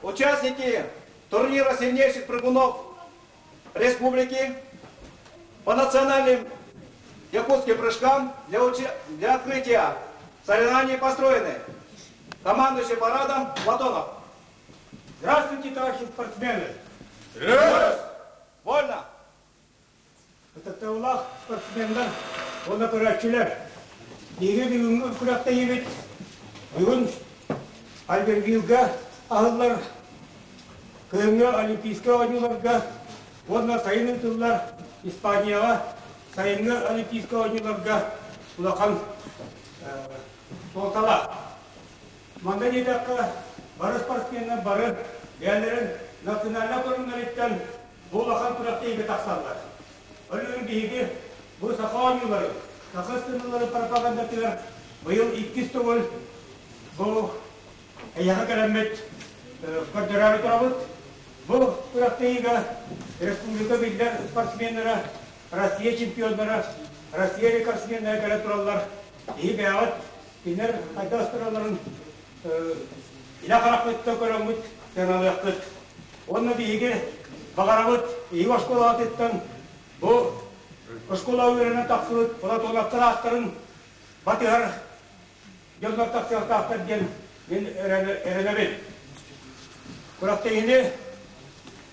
участники турнира сильнейших прыгунов республики по национальным якутским прыжкам для открытия соревнований построены. Командующий парадом Платонов. Здравствуйте, товарищи спортсмены. Здравствуйте. Вольно. Это таулах спортсмендар, он оператчилер. Неге бүгінгі күрақта ебет, бүгін Альбервилга ағылар, көңі олимпийский ойнуларға, онна сайын ұтылар Испанияға, сайынғы олимпийский ойнуларға ұлақан солтала. Манда недаққа бары спортсменнен бары бәлерін национальна көрінлереттен бұл ұлақан күрақта ебет ақсалар. Ölüm bilgi bu sahan yılları, takı sınırları propagandatiler bu yıl ikisi tövül bu ayağa kalamet federal tarafı bu praktiğiga Respublika Birliği sportsmenlere, Rusya çempiyonlara, Rusya rekordsmenlere kalaturallar iyi beğenat, dinler kaydastıraların ilakarak tökörümüt tenalıqtıt. Onun bilgi bağıramıt iyi başkolat etten bu şkola öğrenen taksırıt, bu da dolaptır aktarın batılar yollar taksırıt aktar diyen ben öğrenebil. Kurakta yine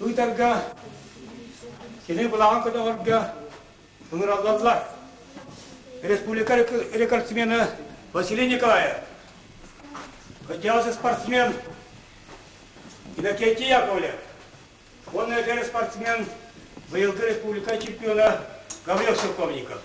uytarga, seni bulağın kadağırga hınırallarlar. Республика рекордсмена Василий Николаев. Хотелся спортсмен Иннокентий Яковлев. Он это спортсмен ВЛК республика чемпиона Гаврил Шелковников.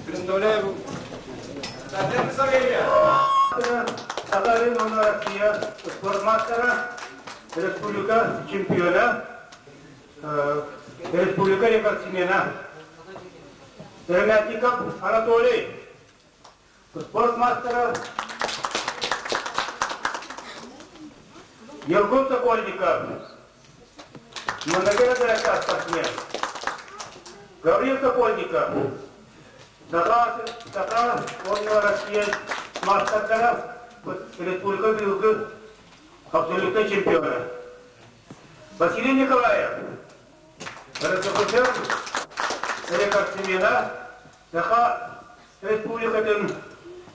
Представляю. Затем представление. Сагарин Россия спортмастера, республика чемпиона, республика рекордсмена. Дермятников Анатолий, спортмастера. Ергун Сокольников, многоразовый спортсмен. Гаврил Сокольников. Саха, он Россия мастера, республика Билгы, абсолютно чемпиона. Василий Николаев, РСФСР, рекордсмена, Саха, республика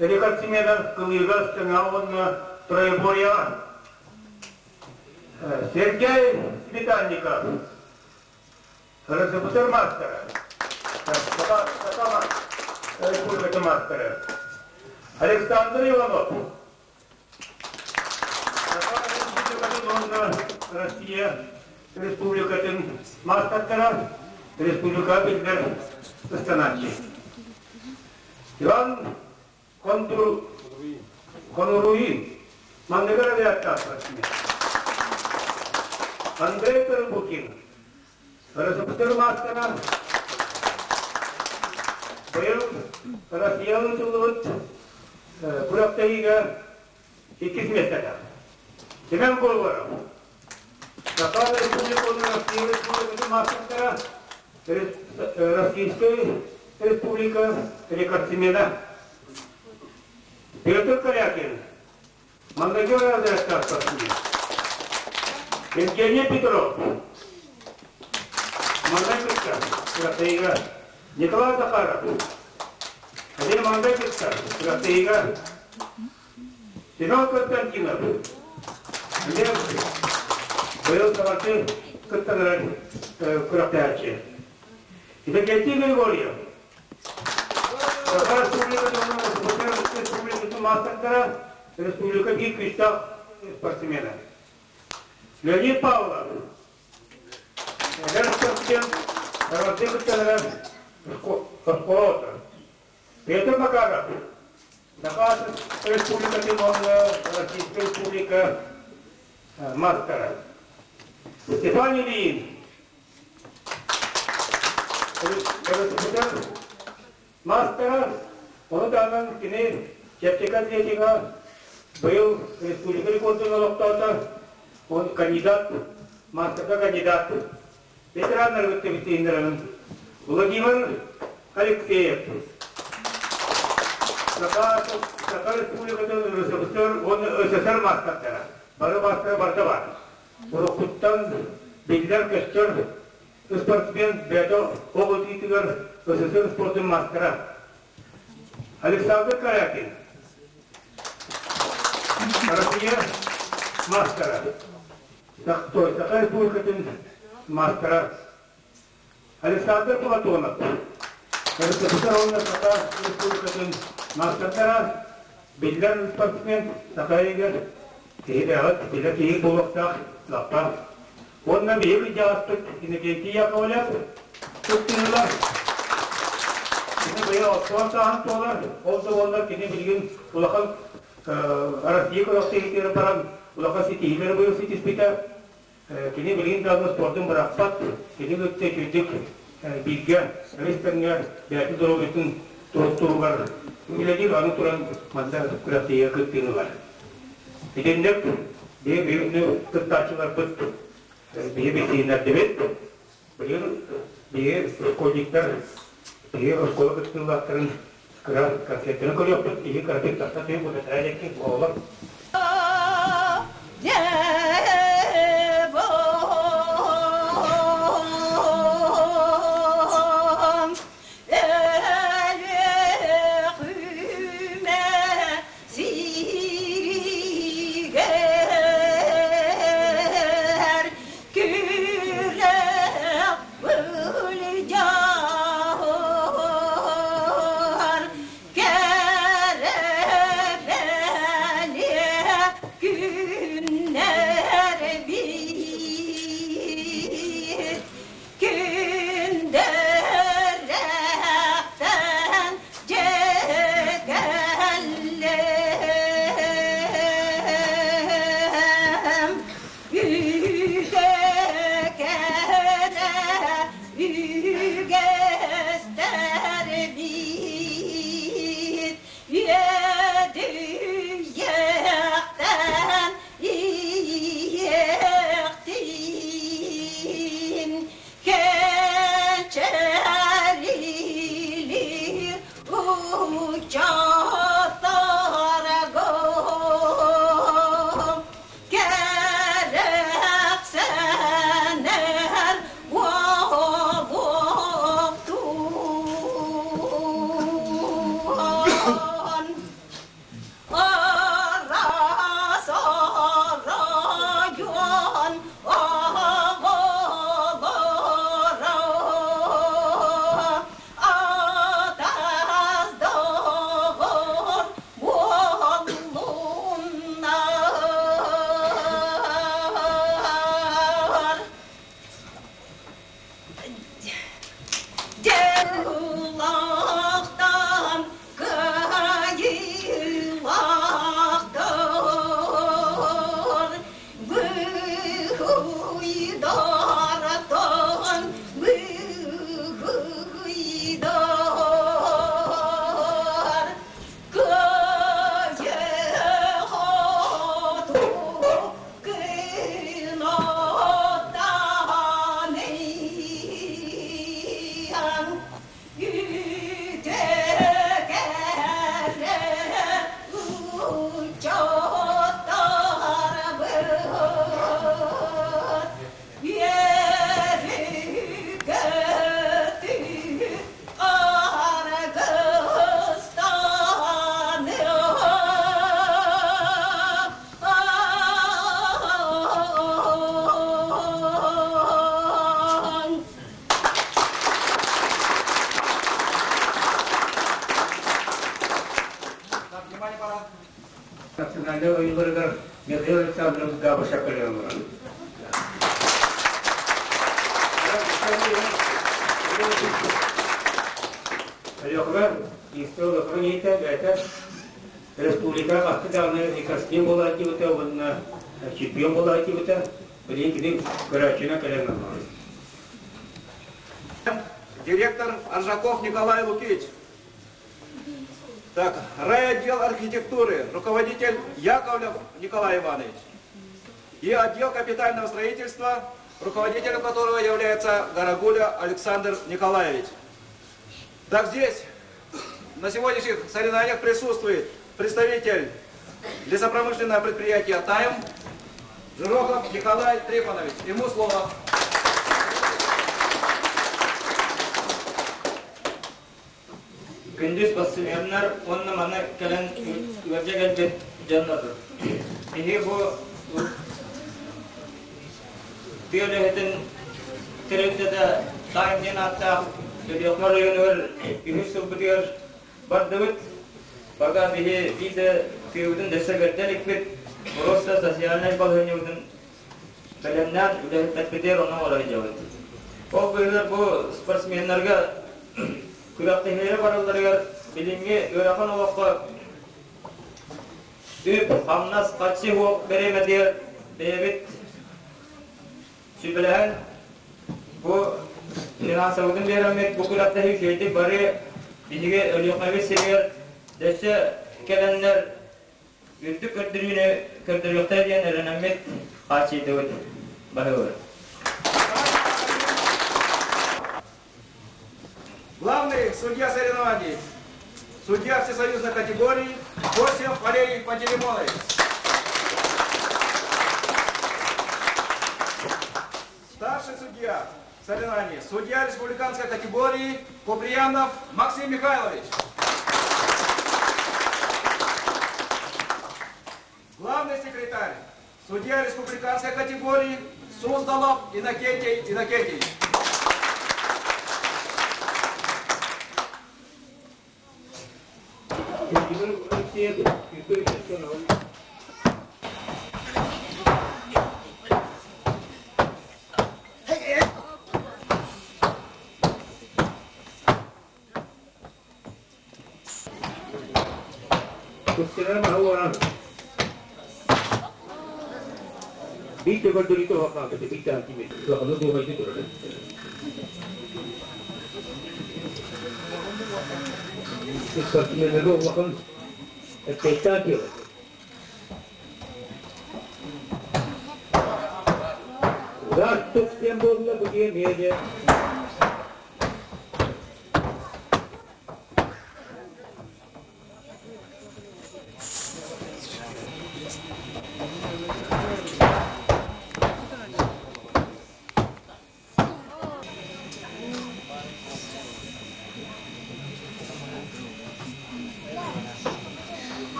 рекордсмена, Кылыга, Стенгауна, Троеборья. Сергей Сметанников, РСФСР мастера. Республика мастера. Александр Иванов. Россия. Республика мастера. Республика Бельгер. Станачи. Иван Конуруин. Мандегаравиатта. Андрей Пербукин. Республика мастера. Россияның тұлғыт күрақтайыға 2 метрда. Темен қол бар. Сақалы республиканың Россия республикасы мастера, Российская республика рекордсмена. Петр Корякин, Мандагер Азерстав спортсмен. Евгений Петров, Мандагер күрақтайыға. Николай Захаров, Один Мандакиста, Кратейга, Семен Константинов, Левский, был Салаты Кратеачи. И Дагетин Григорьев, Республика мастера, Республика Гиквиста спортсмена. Леонид Павлов, спортсмен, Раватык Петр Макаров, Заказ Республика Тимонна, Российская Республика, мастера. Степан Ильин. Мастера, он данный кини чептика зетига был Республика рекордного локтата, он кандидат, мастера кандидат. Ветеран Революции Владимир Алексеев. Заказ Республика он СССР мастера, бары мастера Бардаван. Урухуттан билдер кештер спортсмен бето областитигар СССР спортын мастера. Александр Карякин. Россия мастера. Саха Республикатын мастера. Александр Платонов. Саха Республикатын мастера. Билдер спортсмен Саха егер. Кейдәгәт билдер кейек булактак лапта. Онна бейгі жағастық, инекенті яқауляп, көптіңілер. Кені бейі отуан саған толар, олды олар кені білген ұлақан Россия көйіқті ектері баран, ұлақан сетейлері бейі сетеспейті. Кені білген дағыз спортын бірақпат, кені көтте көтік білген, рестеріңе бәті дұру өтін тұру бар. Үлелер аны тұран манда күрәқтеге көттіңілер. Едендік, бейі күттачылар бұтты. Бейбетейінер дебет, бейі школьниктер, бейі школа күттіңлақтарын концерттені көріптір, бейі қарапет тақта бейі бұды тәрәлеккен олар. Национального выбора Михаил Александрович Габашакалев. Лёгко, и что лёгко это республика хакы даны костюм болар кибете, онна чемпион болар кибете, билин кидин көрәченә кәләмә. Директор Аржаков Николай Лукич. Так, райотдел архитектуры, руководитель Яковлев Николай Иванович. И отдел капитального строительства, руководителем которого является Гарагуля Александр Николаевич. Так, здесь на сегодняшних соревнованиях присутствует представитель лесопромышленного предприятия «Тайм» Жирохов Николай Трифонович. Ему слово. Gündüz basınlar onunla bana gelen verecek canlıdır. Bu Biyolojiden Türkiye'de daimden hatta Yokmar Yönüver Ühüsü Bıdıyor Bardavet Fakat bir de Kıyıvdın destek verdelik bir Burası sosyalnej balhönüvdün Belemden ülahitmek bidir ona olacak. O buyurlar bu sportsmenlerge Kulakta heyre barallarıgar bilimge öğrekan olakka Üp, hamnas, kaçı hok beremediyor Beyabit Sübülehen Bu Nihan Savudun beramet bu kulakta heyre bari Bizige ölüyoknavi seviyor Dese gelenler Yüzdük kördürüyokta diyen öğrenemet Kaçı devet Bahıyor Главный судья соревнований, судья всесоюзной категории Косев Валерий Пантелеймонович. Старший судья соревнований, судья республиканской категории Куприянов Максим Михайлович. Главный секретарь, судья республиканской категории Суздалов Иннокентий Иннокентьевич. Kustiler mahuaran. Bitte gördürütü haka, bitte hakimi. Kulağını doğaydı durur. Sportsmenleri Allah'ın tehdit ediyor. Rahat tutsayan boğazına bu diyemeyeceğim.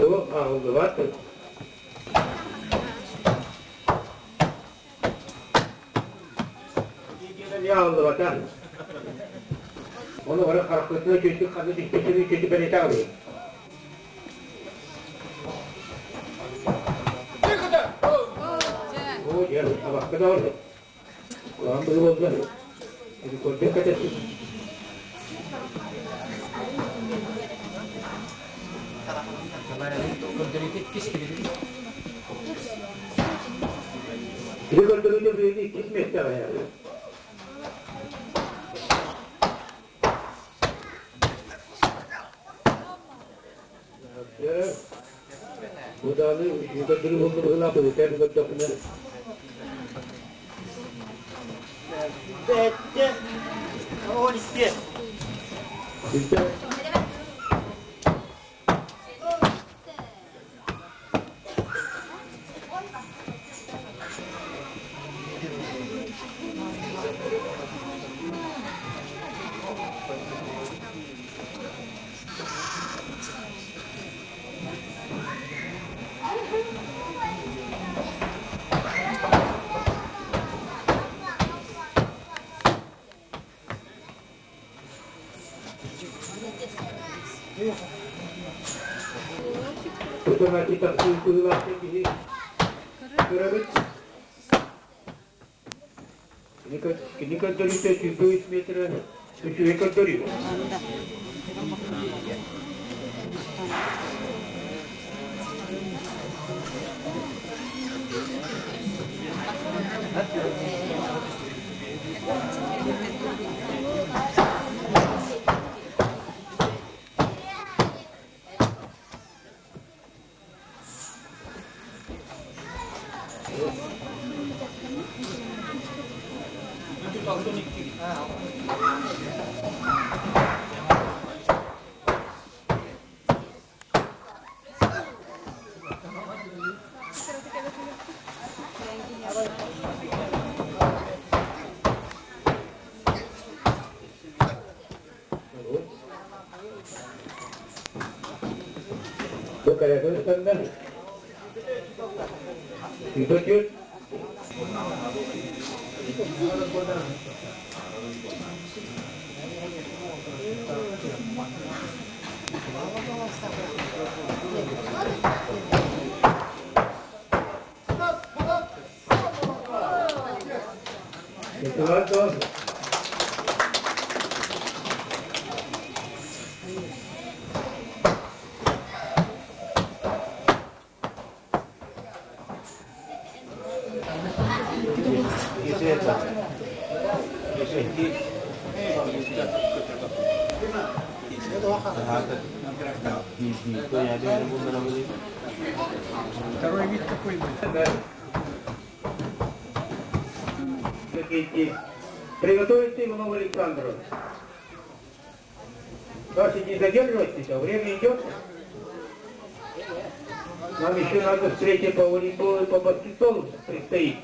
O ağıldı var. İlgili ağıldı var. Onu var karakterine çocuk kanı düşmesini çocuk ben ete alayım. O gel, bak da orada. Kulağım böyle oldu. Şimdi korkak kaçırsın. Biri gördüğünde biri ikisi mi etti yani? Bu da burada durum oldu ne yapıyor? Kendi gördüğünde. Bette O istiyor Bizde Setelah kita kuliah ini, kerana Kini kadari te 100 metre, 3 kadari. Bukan ada standar. Itu cut. Itu lah. Приготовиться его новый Александров. Ваши не задерживайтесь, а время идет. Нам еще надо встреча по волейболу и по баскетболу предстоит.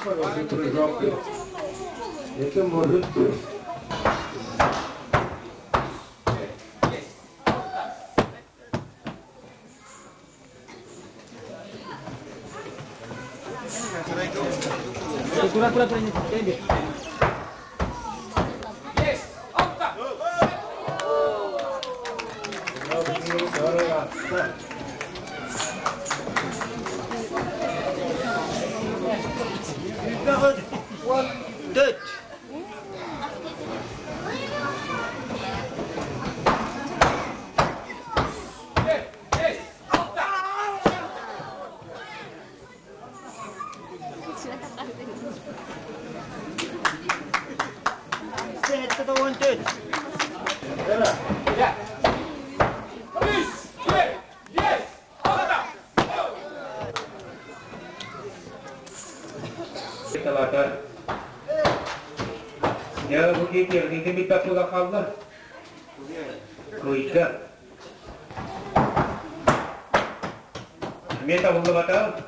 Хороший прыжок. Это может быть. Ya begitu, ini minta pulang Allah. Kuida. Minta pulang batal.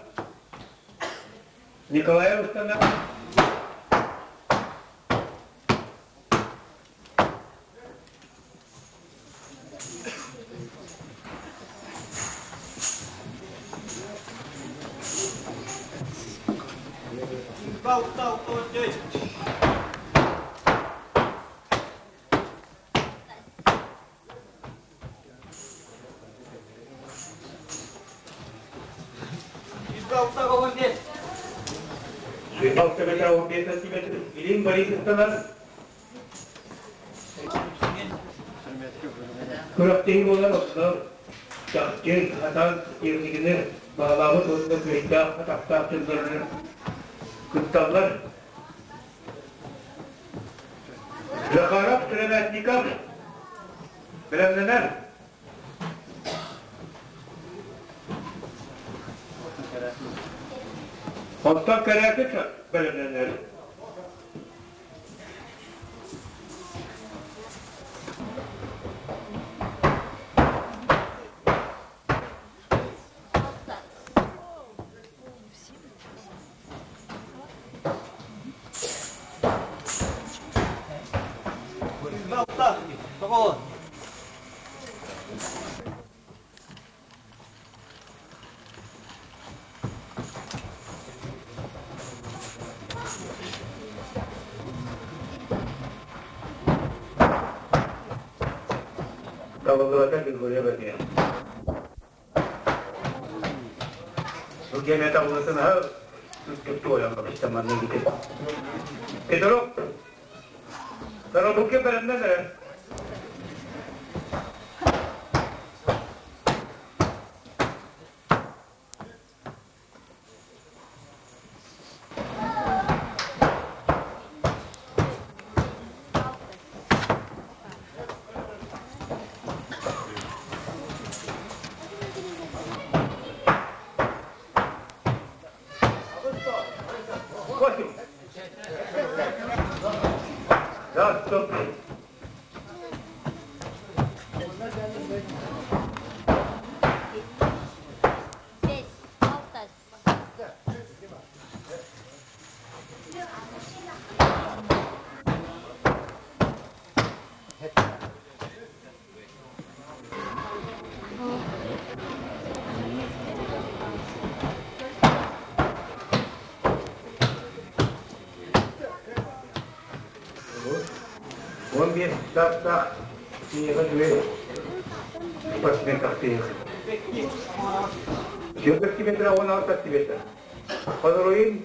Nikolai Ustana. Tahu deh. Святался ветровым 5 сантиметров. Илин Борис Истанар. Күрәктен болар осылар. Жақчын, атан, ернігіні, бағалауы сонында көйді, атақтап жылдырын. Күтталар. Жақарап, Сіремәтников. Білімденер. Ondan kararlı bölümler. Altta. Tamam. Kavulurata Gregorya Badia. Bugün etavulun ha tuttu olan bakıştamanına gidip. Pedro. Pero bugün benden de. Ya stop. Beş, altı. On bir starta yığın basmen taktiği. Şuradaki metre 16 taktiği. Hazırlayın.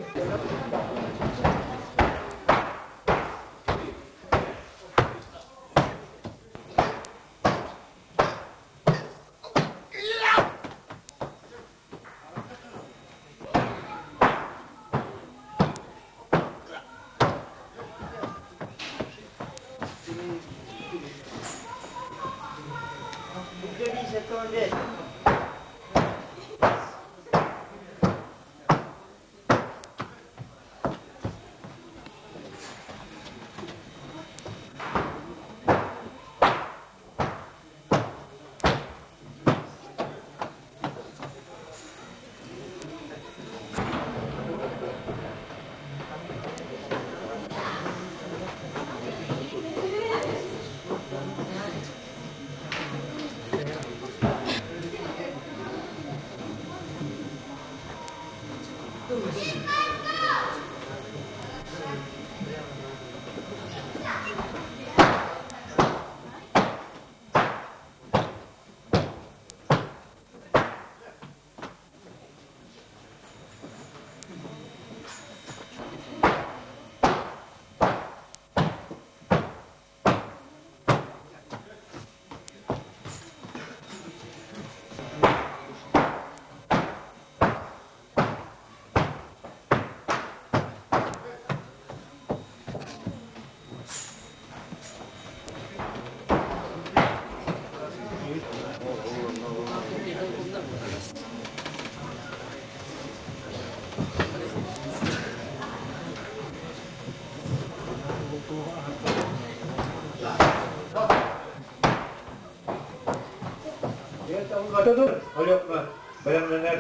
Kata dur. Öyle yapma. Beğenmeler.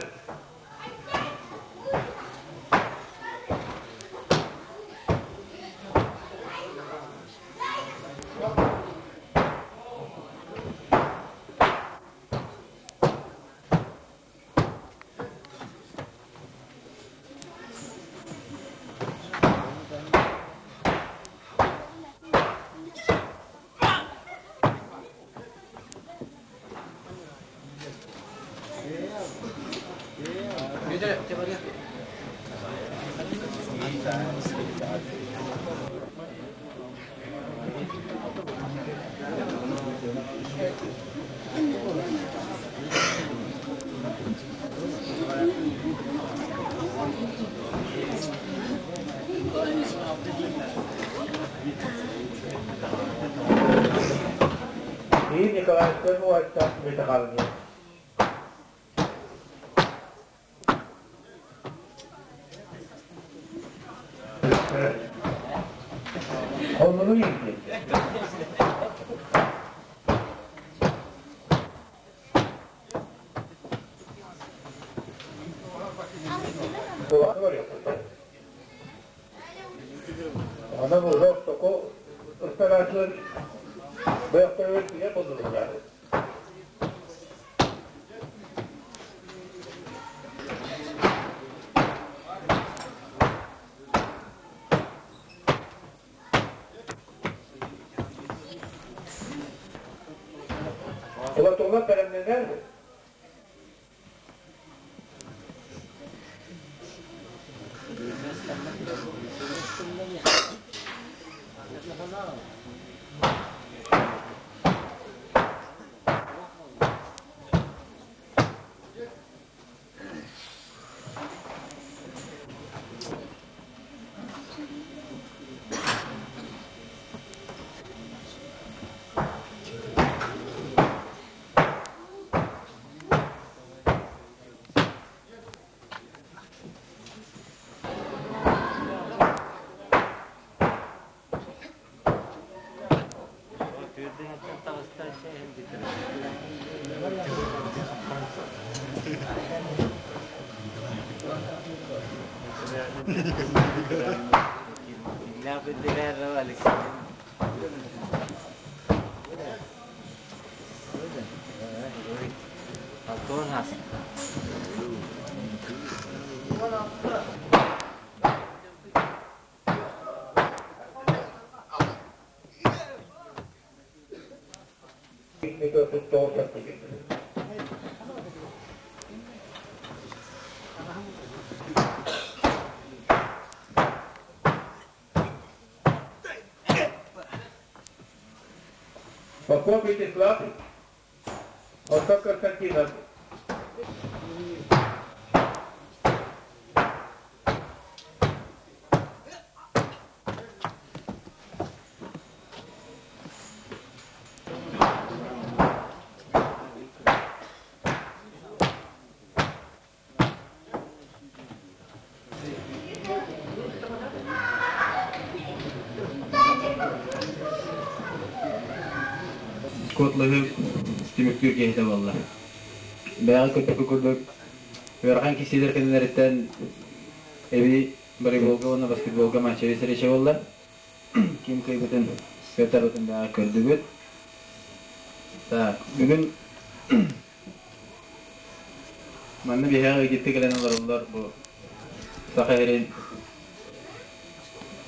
İyi Nikolaev'da bu açta mütekalın. Kolunu yiyecek. Kulağını var ya. Ana burada o ısparaklı Bu hafta öğretmeye bozuldular. Ulan peremde nerede? Bakwa piti slap. Otak Konstantinov. Kodları tümüktür kehde valla. Bayağı kötü kurduk. Verhan kişiler kendilerden evi voleybolga ona basketbolga maçı seçe valla. Kim kaybeden Peter Roten bayağı kördüğü. Bugün bana bir her gitti gelen olanlar bu. Sakayerin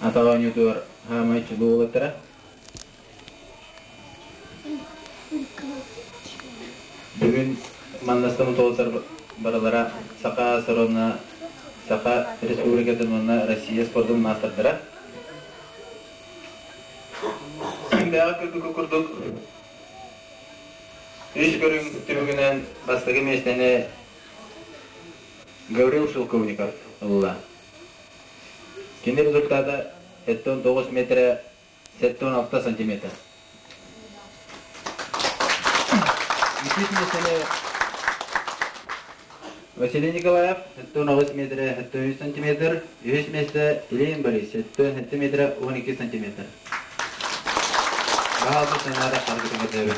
atavan yutur ha maçı bu olatara. Bugün mandastamı tolsar baralara Saka Sorona Saka Respublika'dan bana Rusya spordan masterlara. Bayağı kötü kurduk. İş görün tümügünden bastaki mesleğine Gavril Shulkovnikov Allah. Kendi rezultata 9 metre 7-6 santimetre. Müthiş mesele Vasiliy Nikolayev 9 metre 7 santimetre. Üç mesele İlin Boris 7 metre 12 santimetre. Bazı senaryo hareket ediyor.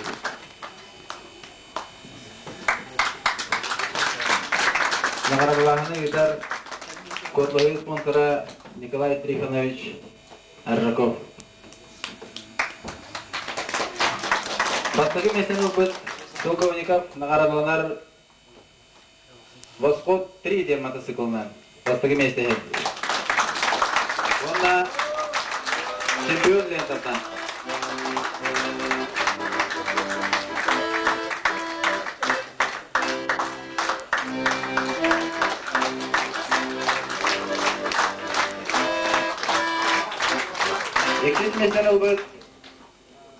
Nagaralarını gitar Kotloy sponsora Nikolay Trifonovich Arrakov. Bastaki mesele opet Shulkovnikov nagaralar Voskot 3 diye mototsiklman. Bastaki mesele. Onda чемпион лентatan. İkinci mesele oldu.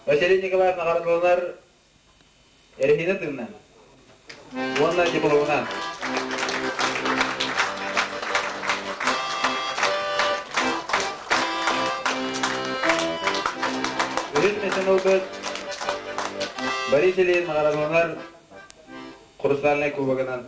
Vasiliy Nikolayev nagaralar Erhina tığından. Onunla diplomundan. Üçüncü mesele oldu. Borisili nagaralar Kuruslarla Kubagı'ndan.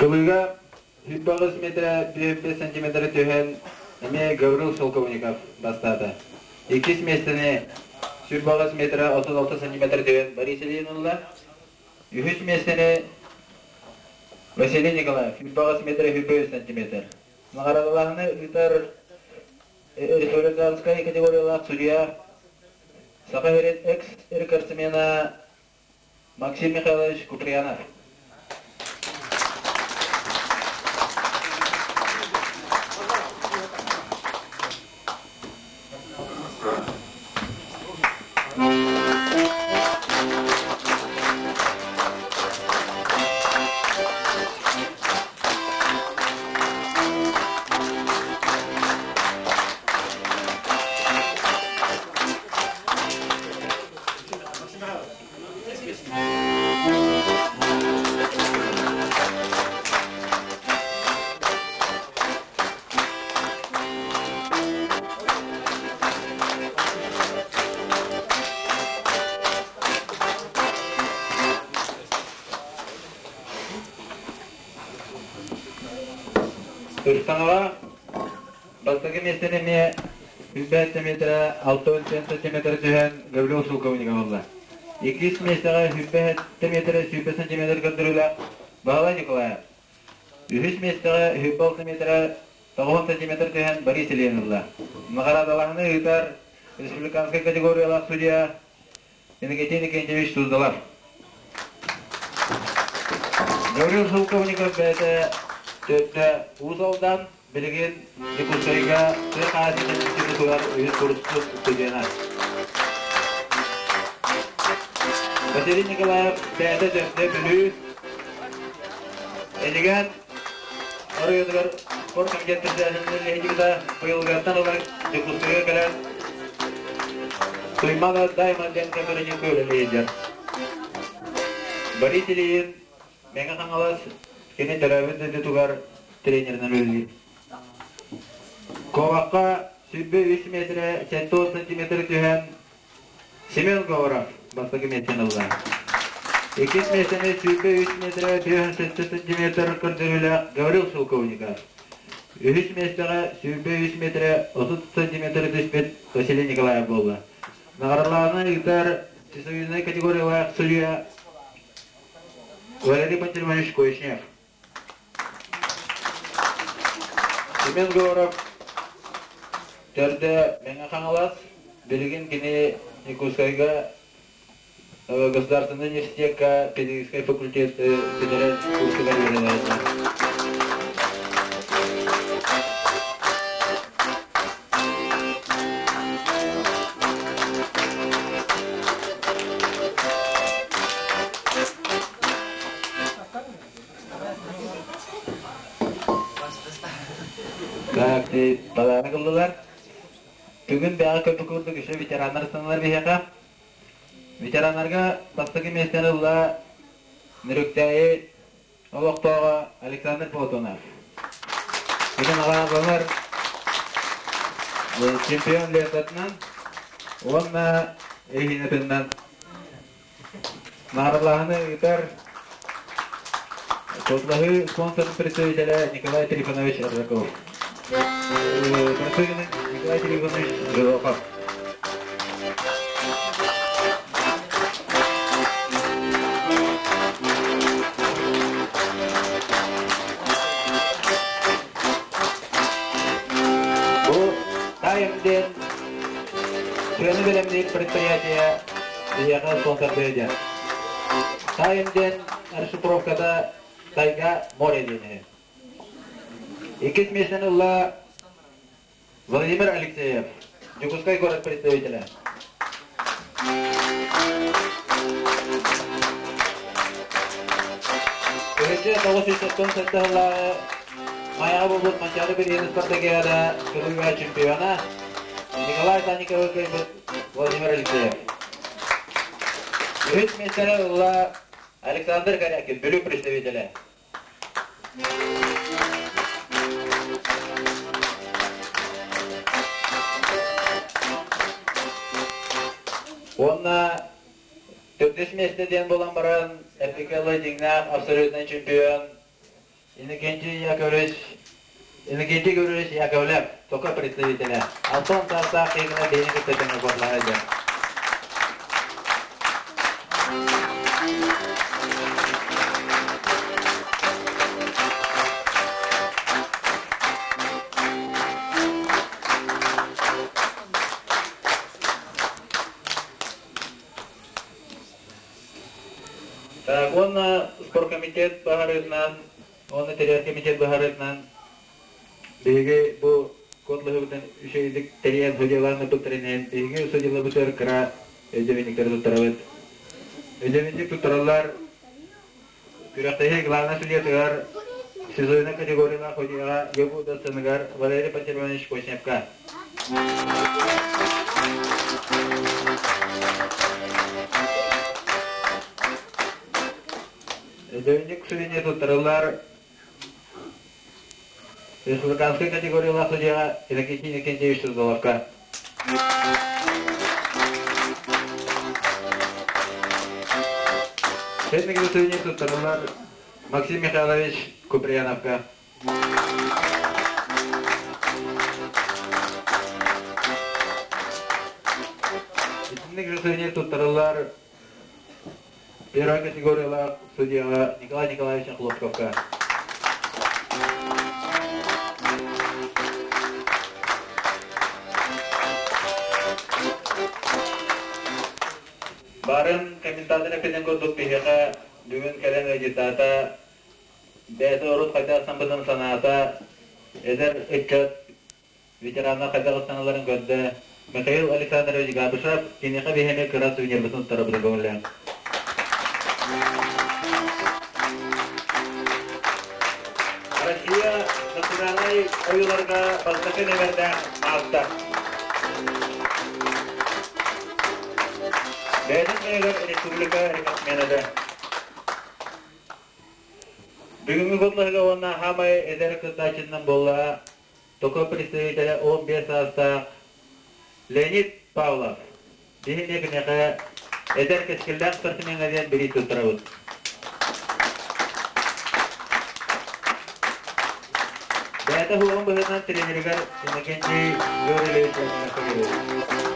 Кылыга 109 метр 5 сантиметр түйен эме Гаврил Шелковников бастады. Екінші местіне 109 метр 36 сантиметр түйен Борис Ильинұлы. Үшінші местіне Василий Николаев 109 метр 5 сантиметр. Наградаларны үтер республиканская категориялық судья Сахарин экс-рекордсмена Максим Михайлович Куприянов. Түркістанға бастығы местенеме 105 метр 6 сантиметр түйен Гаврил Шелковников болды. Екінші местеға 105 метр 105 сантиметр көндірілі Бағалай Николаев. Үшінші местеға 106 метр 90 сантиметр түйен Борис Ильинұлы. Наградаларны үтер республиканская категориялық судья Иннокентий Никентьевич Суздалар. Гаврил Шелковников бәді Tötte Uzal'dan bilgin Nikusayga Türk adetinin içinde tutar uyuz kurusu tücyener. Vasilis Nikolaev bəyədə tötte bülü Edigen Arıyodgar Spor Komiteti Prezidentinin lehigimizde Kıyılgattan olarak Nikusayga gelen Tuymada daima den kamerinin köylüleyeceğim. Boris Ильин Menge kangalas Kini terabit dedi tugar trenerden öldü. Kovakka sübbe 3 metre 9 santimetre tühen Semyon Kovarov bastaki metin oldu. İkinci mesele sübbe 3 metre 9 santimetre kırdırıyla Gavril Şelkovnikov. Üç mesele sübbe 3 metre 30 santimetre düşmet Vasiliy Nikolaev oldu. Nagaralarını ıktar Всесоюзной категория судья Валерий Пантелеймонович Койшнев. Семен Говоров Төрде Меңе Хаңалас Білген кені Никускайга Государственный университетка педагогической факультеты федеральной курсы вернется. Так, баланы кылдылар. Бүгін бәға көпі көрдік үші ветерандар сынылар бейеқа. Ветеранларға бастығы местен ұлла Нүріктәйі Олықтауға Александр Платонов. Бүгін ағалар чемпион летатынан, онна ехинетіннен нағырлағыны үтер Котлахы спонсорын представителя Николай Трифонович Арзаков. Консулин Николай Трифонович Жилохов. Бұл тайымден Сөйені білімдейік предприятия Зияға спонсор берді. Тайымден Аршипровкада Тайга море дені. Екінші местен ұлла Владимир Алексеев, Дюкускай город представителя. Көрінше 960 сәтті ұлла Маяға болбут Манчары бір ені спартакиада Кырыйга чемпиона Николай Санников Владимир Алексеев. Үш местен ұлла Александр Корякин, бүлік представителя. Онна 4 местеден болан баран РПК Дигнам абсолютный чемпион Иннокентий Гаврилович Яковлев, только представителя. Антон Сасак, именно денег это не подлагает. Так, он спорткомитет Бахарытнан, он комитет Бахарытнан, биги бу котлыгытын үшейдик териян судьяларны туттарынен, биги судьялы бутер кыра өйдөвиндиктер туттарабыт. Өйдөвиндик туттаралар, күрәктәге главный судья тыгар, сезонна категорияна судьяга ебу датсыныгар Валерий Пантелеевич Кочневка. Өйдөвиндик судья туттаралар, республиканской категории судья Иннокентий Иннокентьевич Суздаловка. Техник судья туттаралар Максим Михайлович Куприяновка. Техник судья туттаралар первая категория судья Николай Николаевич Хлопковка. Bareng komentatornya penengkut pihaknya dengan kalian agitata, biasa urut kada sambutan sanata, eder ikat bicarana kada kesangalan gada, Mikhail Alexandrovich Gabushev kini kabihane keras punya betul terus bergaulan. Rusia nasionalai ayularga balsakan berda maafta. Beden menegar Respublika Menada. Бүгінгі көтлігі оны хамай әдер күттачынның болла, тоқы представителі 15 астақ Леонид Павлов. Бейін екінеқі әдер кәскілден қыртымен әден бірі тұттырауыд. Бәйті хуғын бұғынан тренергер Иннокентий Гаврилович